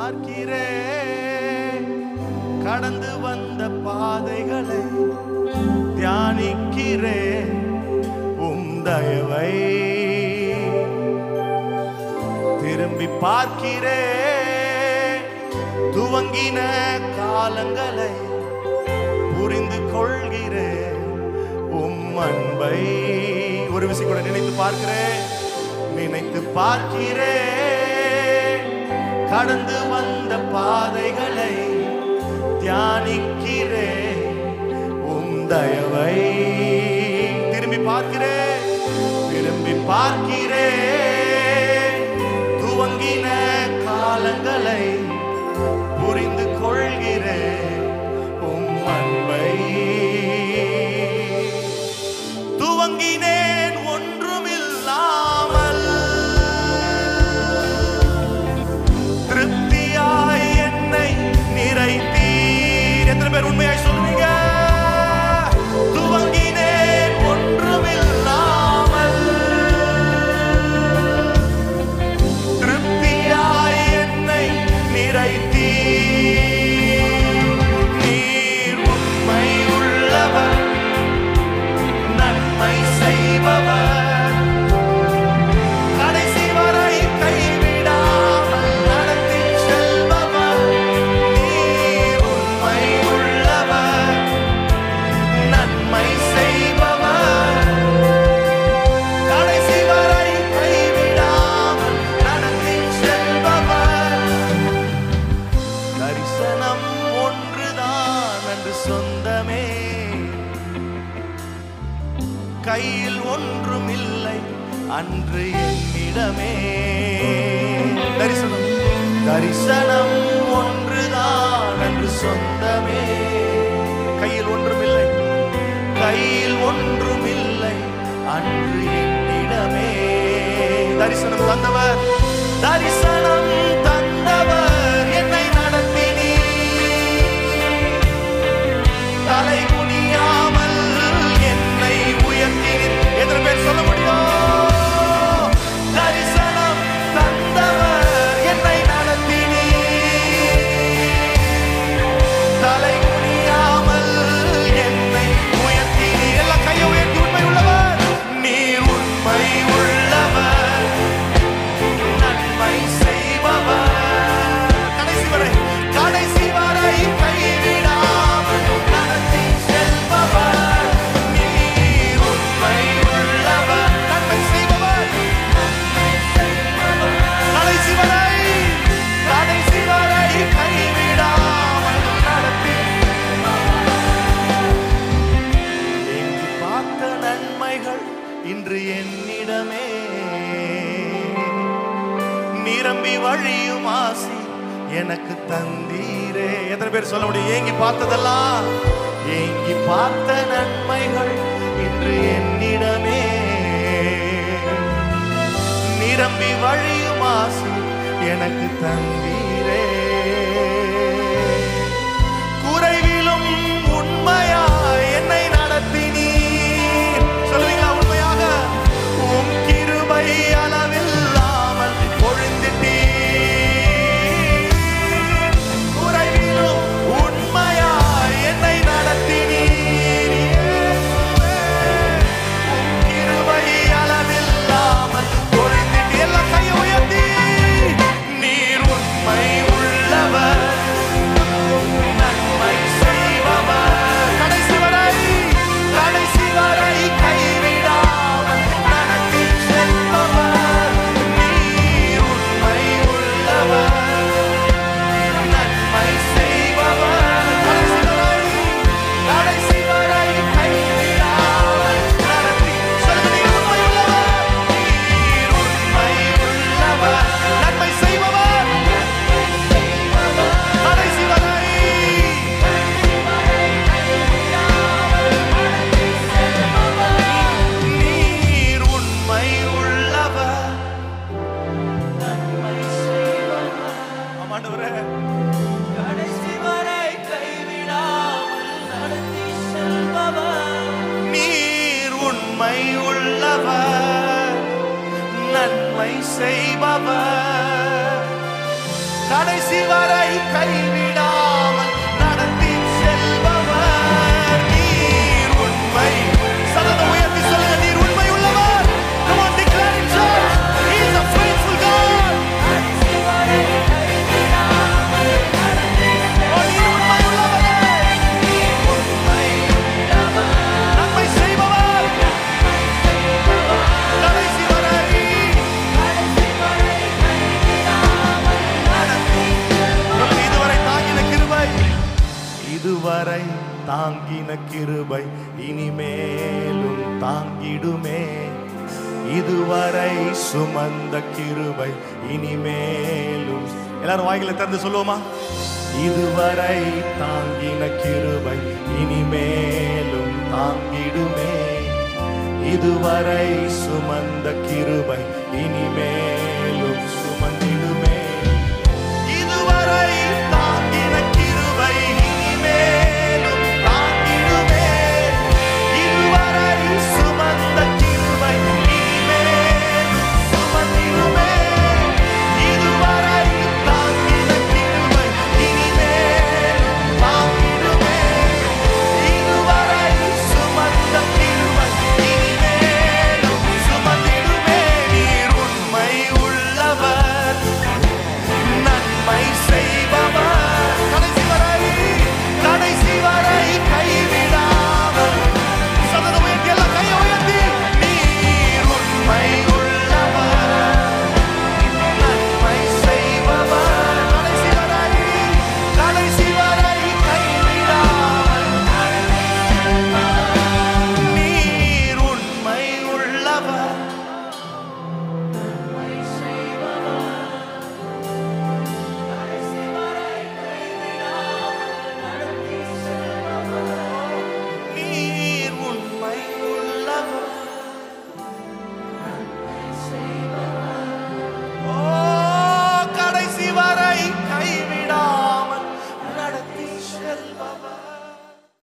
பார்க்கிறேன், கடந்து வந்த பாதைகளை தியானிக்கிறேன், உம் தயவை திரும்பி பார்க்கிறேன், துவங்கின காலங்களை புரிந்து கொள்கிறேன், உம் அன்பை ஒரு விஷயம் கூட நினைத்து பார்க்கிறேன், கடந்து வந்த பாதைகளை தியானிக்கிறேன், உம் தயவை திரும்பி பார்க்கிறேன், துவங்கின காலங்களை புரிந்து கொள்கிறேன், உம் அன்பை துவங்கினேன் ஒன்றுமில்லாமல், திருப்தியாய் என்னை நிறைத்தீர். எத்தனை பேர் உண்மையாய் சொல்லுவீங்க? துவங்கினேன் ஒன்றுமில்லாமல், திருப்தியாய் என்னை நிறைத்தீர். நீர் உண்மை உள்ளவர், நன்மை செய்பவர், கடைசி வரை கைவிடாமல் நடத்தி செல்பவர். நீர் உண்மை உள்ளவர், நன்மை செய்பவர், கடைசி வரை கைவிடாமல் நடத்தி செல்பவர். தரிசனம் ஒன்றுதான் என்று சொந்தமே, கையில் ஒன்றும் இல்லை அன்று என்னிடமே. தரிசனம் ஒன்றுதான் என்று சொந்தமே, கையில் ஒன்றுமில்லை, கையில் ஒன்றுமில்லை அன்று என்னிடமே. தரிசனம் தந்தவர், தரிசனம் தந்தவர், என்னை நடத்தினீர், தலை குனியாமல் என்னை உயர்த்தினீர். எத்தனை பேர் சொல்ல முடியும்? தரிசனம் தந்தவர், என்னை நடத்தினீர், தலை குனியாமல் என்னை உயர்த்தினீர். எல்லாம் கையை உயர்த்தி உண்மை உள்ளவர், நீர் உண்மை உள்ளவர், நன்மை செய்பவர், கடைசி வரை கைவிடாமல் நடத்தி செல்பவர். நீர் உண்மை உள்ளவர், நன்மை செய்பவர், கடைசி வரை கைவிடாமல் நடத்தி. எங்கு பார்த்த நன்மைகள் இன்று என்னிடமே, நிரம்பி வழியும் ஆசி எனக்கு தந்தீரே. எத்தனை பேர் சொல்ல முடியும்? ஏங்கி பார்த்ததெல்லாம், ஏங்கி பார்த்த நன்மைகள் இன்று என்னிடமே, நிரம்பி வழியும் ஆசி எனக்கு தந்தீரே. குறைவிலும் உண்மையாய் என்னை நடத்தினீர். சொல்லுவீங்களா உண்மையாக? உம் கிருபை அளவில்லாமல் பொழிந்திட்டீர். குறைவிலும் உண்மையாய் என்னை நடத்தினீர். இயேசுவே, உம் கிருபை அளவில்லாமல் பொழிந்திட்டீர். எல்லாம் கையை உயர்த்தி, நீர் உண்மை கடைசி வரை கைவிடாமல் நடத்தி செல்பவர். நீர் உண்மை. சத்தத்தை உயர்த்தி சொல்லுங்க, நீர் உண்மை உள்ளவர். Come on, declare it, church. He is a faithful God. நன்மை செய்பவர். கடைசி வரை இதுவரை தாங்கின கிருபை, இதுவரை தாங்கின கிருபை இனிமேலும் தாங்கிடுமே. இதுவரை சுமந்த கிருபை இனிமேலும். எல்லாரும் வாய்களை திறந்து சொல்லுவோமா? இதுவரை தாங்கின கிருபை இனிமேலும் தாங்கிடுமே. இதுவரை சுமந்த கிருபை இனிமே